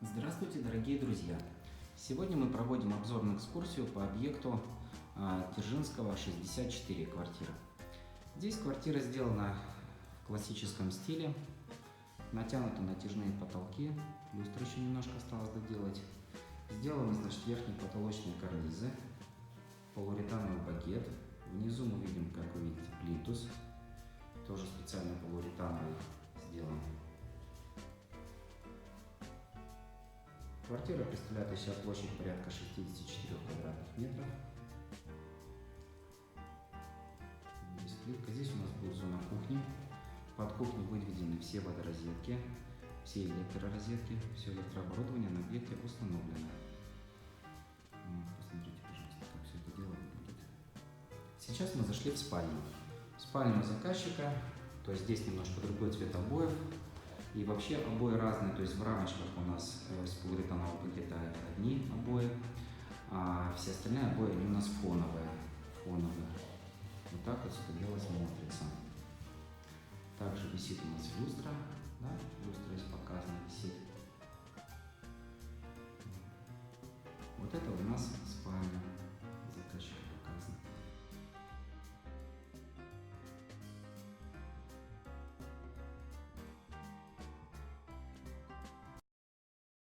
Здравствуйте, дорогие друзья! Сегодня мы проводим обзорную экскурсию по объекту Дзержинского, 64 квартира. Здесь квартира сделана в классическом стиле, натянуты натяжные потолки, люстры еще немножко осталось доделать. Сделаны, значит, верхние потолочные карнизы, полиуретановый пакет. Внизу мы видим, как вы видите, плинтус, тоже специально полиуретановый сделан. Квартира представляет из себя площадь порядка 64 квадратных метров. Здесь плитка. Здесь у нас будет зона кухни. Под кухней выведены все водорозетки, все электророзетки, все электрооборудование на объекте установлено. Посмотрите, пожалуйста, как все это дело выглядит. Сейчас мы зашли в спальню. В спальню заказчика, то есть здесь немножко другой цвет обоев. И вообще обои разные, то есть в рамочках у нас с полиуретанового пакета одни обои, а все остальные обои они у нас фоновые. Вот так вот это дело смотрится. Также висит у нас люстра, да? Люстра здесь показана, висит.